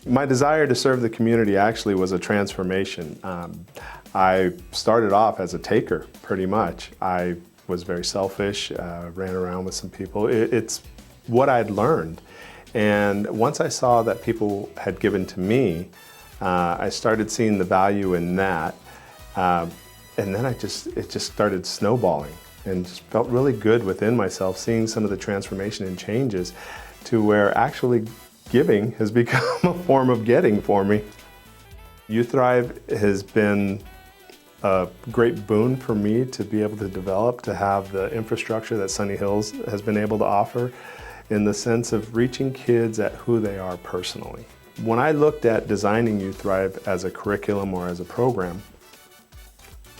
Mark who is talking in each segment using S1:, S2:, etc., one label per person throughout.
S1: My desire to serve the community actually was a transformation. I started off as a taker, pretty much. I was very selfish, ran around with some people. It's what I'd learned. And once I saw that people had given to me, I started seeing the value in that. And then it just started snowballing and just felt really good within myself, seeing some of the transformation and changes to where actually giving has become a form of getting for me. Youth Thrive has been a great boon for me to be able to develop, to have the infrastructure that Sunny Hills has been able to offer in the sense of reaching kids at who they are personally. When I looked at designing Youth Thrive as a curriculum or as a program,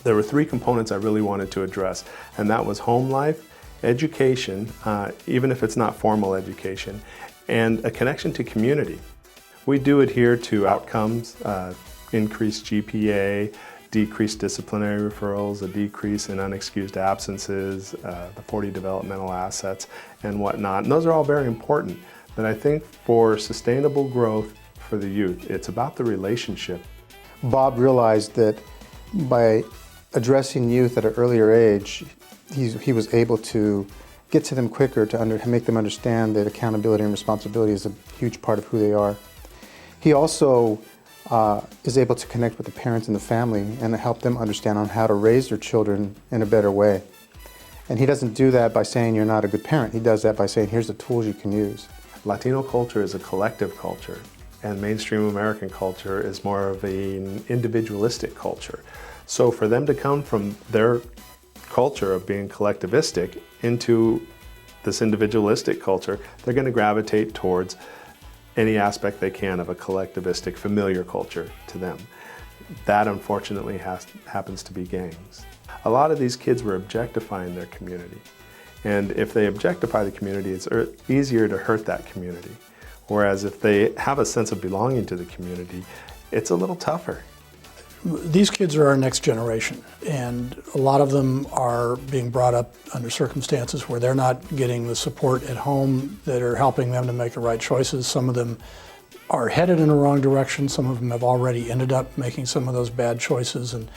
S1: there were three components I really wanted to address, and that was home life, education, even if it's not formal education, and a connection to community. We do adhere to outcomes, increased GPA, decreased disciplinary referrals, a decrease in unexcused absences, the 40 developmental assets, and whatnot. And those are all very important. But I think for sustainable growth for the youth, it's about the relationship.
S2: Bob realized that by addressing youth at an earlier age, he was able to get to them quicker, to make them understand that accountability and responsibility is a huge part of who they are. He also is able to connect with the parents and the family and help them understand on how to raise their children in a better way. And he doesn't do that by saying you're not a good parent. He does that by saying here's the tools you can use.
S1: Latino culture is a collective culture, and mainstream American culture is more of an individualistic culture. So for them to come from their culture of being collectivistic into this individualistic culture, they're going to gravitate towards any aspect they can of a collectivistic, familiar culture to them. That unfortunately happens to be gangs. A lot of these kids were objectifying their community. And if they objectify the community, it's easier to hurt that community. Whereas if they have a sense of belonging to the community, it's a little tougher.
S3: These kids are our next generation, and a lot of them are being brought up under circumstances where they're not getting the support at home that are helping them to make the right choices. Some of them are headed in the wrong direction. Some of them have already ended up making some of those bad choices and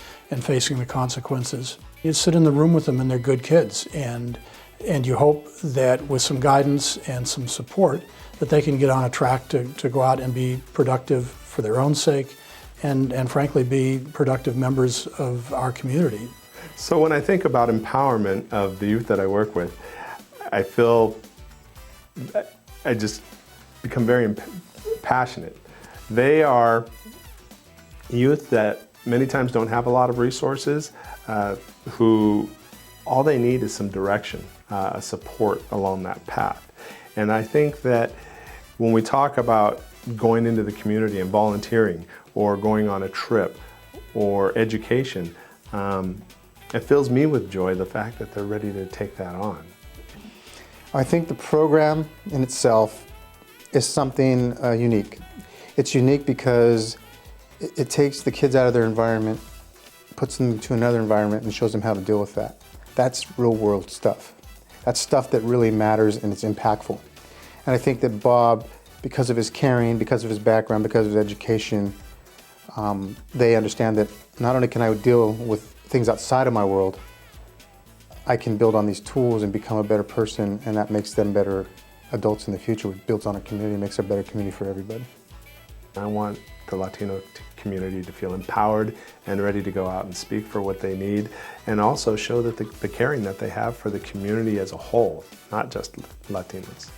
S3: facing the consequences. You sit in the room with them and they're good kids, and you hope that with some guidance and some support that they can get on a track to go out and be productive for their own sake, and frankly be productive members of our community.
S1: So when I think about empowerment of the youth that I work with, I feel I just become very passionate. They are youth that many times don't have a lot of resources, who all they need is some direction, support along that path. And I think that when we talk about going into the community and volunteering or going on a trip or education, it fills me with joy, the fact that they're ready to take that on.
S2: I think the program in itself is something unique. It's unique because it takes the kids out of their environment, puts them into another environment, and shows them how to deal with that. That's real world stuff. That's stuff that really matters and it's impactful. And I think that Bob, because of his caring, because of his background, because of his education, they understand that not only can I deal with things outside of my world, I can build on these tools and become a better person, and that makes them better adults in the future, which builds on a community, makes a better community for everybody.
S1: I want the Latino community to feel empowered and ready to go out and speak for what they need, and also show that the caring that they have for the community as a whole, not just Latinos.